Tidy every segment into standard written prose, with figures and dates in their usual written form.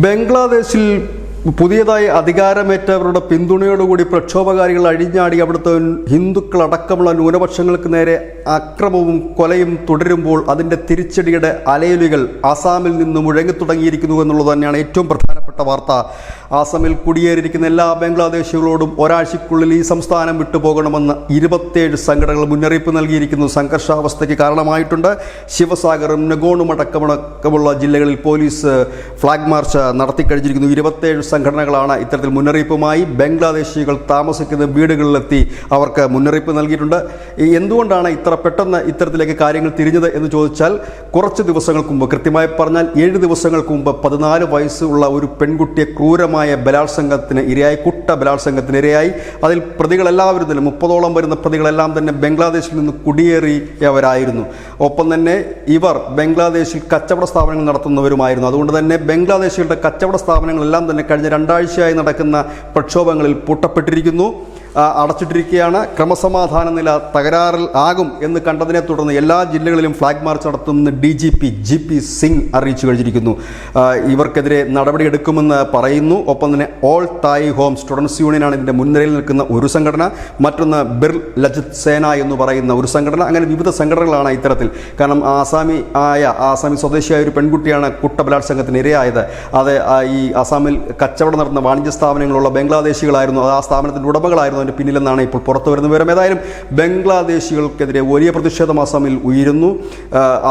ബംഗ്ലാദേശിൽ പുതിയതായി അധികാരമേറ്റവരുടെ പിന്തുണയോടുകൂടി പ്രക്ഷോഭകാരികൾ അഴിഞ്ഞാടി അവിടുത്തെ ഹിന്ദുക്കളടക്കമുള്ള ന്യൂനപക്ഷങ്ങൾക്ക് നേരെ അക്രമവും കൊലയും തുടരുമ്പോൾ അതിൻ്റെ തിരിച്ചടിയുടെ അലയൊലികൾ ആസാമിൽ നിന്ന് മുഴങ്ങിത്തുടങ്ങിയിരിക്കുന്നു എന്നുള്ളത് തന്നെയാണ് ഏറ്റവും പ്രധാനപ്പെട്ട വാർത്ത. ആസാമിൽ കുടിയേറിയിരിക്കുന്ന എല്ലാ ബംഗ്ലാദേശികളോടും ഒരാഴ്ചയ്ക്കുള്ളിൽ ഈ സംസ്ഥാനം വിട്ടുപോകണമെന്ന് 27 സംഘടനകൾ മുന്നറിയിപ്പ് നൽകിയിരിക്കുന്നു. സംഘർഷാവസ്ഥയ്ക്ക് കാരണമായിട്ടുണ്ട്. ശിവസാഗറും നഗോണും അടക്കമുള്ള ജില്ലകളിൽ പോലീസ് ഫ്ലാഗ് മാർച്ച് നടത്തിക്കഴിഞ്ഞിരിക്കുന്നു. 27 സംഘടനകളാണ് ഇത്തരത്തിൽ മുന്നറിയിപ്പുമായി ബംഗ്ലാദേശികൾ താമസിക്കുന്ന വീടുകളിലെത്തി അവർക്ക് മുന്നറിയിപ്പ് നൽകിയിട്ടുണ്ട്. എന്തുകൊണ്ടാണ് ഇത്ര പെട്ടെന്ന് ഇത്തരത്തിലേക്ക് കാര്യങ്ങൾ തിരിഞ്ഞത് എന്ന് ചോദിച്ചാൽ, കുറച്ച് ദിവസങ്ങൾക്ക് മുമ്പ്, കൃത്യമായി പറഞ്ഞാൽ 7 ദിവസങ്ങൾക്ക് മുമ്പ് 14 വയസ്സുള്ള ഒരു പെൺകുട്ടിയെ ക്രൂരമായ ബലാത്സംഗത്തിന് ഇരയായി, ബലാത്സംഗത്തിന് ഇരയായി. അതിൽ പ്രതികളെല്ലാവരും തന്നെ 30ഓളം വരുന്ന പ്രതികളെല്ലാം തന്നെ ബംഗ്ലാദേശിൽ നിന്ന് കുടിയേറിയവരായിരുന്നു. ഒപ്പം തന്നെ ഇവർ ബംഗ്ലാദേശിൽ കച്ചവട സ്ഥാപനങ്ങൾ നടത്തുന്നവരുമായിരുന്നു. അതുകൊണ്ട് തന്നെ ബംഗ്ലാദേശികളുടെ കച്ചവട സ്ഥാപനങ്ങളെല്ലാം തന്നെ കഴിഞ്ഞ 2 ആഴ്ചയായി നടക്കുന്ന പ്രക്ഷോഭങ്ങളിൽ പൂട്ടപ്പെട്ടിരിക്കുന്നു, അടച്ചിട്ടിരിക്കുകയാണ്. ക്രമസമാധാന നില തകരാറിൽ ആകും എന്ന് കണ്ടതിനെ തുടർന്ന് എല്ലാ ജില്ലകളിലും ഫ്ലാഗ് മാർച്ച് നടത്തുമെന്ന് DGP GP സിംഗ് അറിയിച്ചു കഴിഞ്ഞിരിക്കുന്നു. ഇവർക്കെതിരെ നടപടിയെടുക്കുമെന്ന് പറയുന്നു. ഒപ്പം തന്നെ ഓൾ തായ് ഹോം സ്റ്റുഡൻസ് യൂണിയനാണ് ഇതിൻ്റെ മുൻനിരയിൽ നിൽക്കുന്ന ഒരു സംഘടന, മറ്റൊന്ന് ബിർ ലജിത് സേന എന്ന് പറയുന്ന ഒരു സംഘടന. അങ്ങനെ വിവിധ സംഘടനകളാണ് ഇത്തരത്തിൽ. കാരണം ആസാമി സ്വദേശിയായ ഒരു പെൺകുട്ടിയാണ് ബലാത്സംഗത്തിന് ഇരയായത്. അത് ഈ ആസാമിൽ കച്ചവടം നടത്തുന്ന വാണിജ്യ സ്ഥാപനങ്ങളുള്ള ബംഗ്ലാദേശികളായിരുന്നു, ആ സ്ഥാപനത്തിൻ്റെ ഉടമകളായിരുന്നു അതിന് പിന്നിലെന്നാണ് ഇപ്പോൾ പുറത്തു വരുന്ന വിവരം. ഏതായാലും ബംഗ്ലാദേശികൾക്കെതിരെ വലിയ പ്രതിഷേധം ആസാമിൽ ഉയരുന്നു.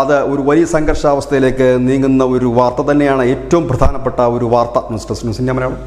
അത് ഒരു വലിയ സംഘർഷാവസ്ഥയിലേക്ക് നീങ്ങുന്ന ഒരു വാർത്ത തന്നെയാണ് ഏറ്റവും പ്രധാനപ്പെട്ട ഒരു വാർത്ത. News desk news India Malayalam.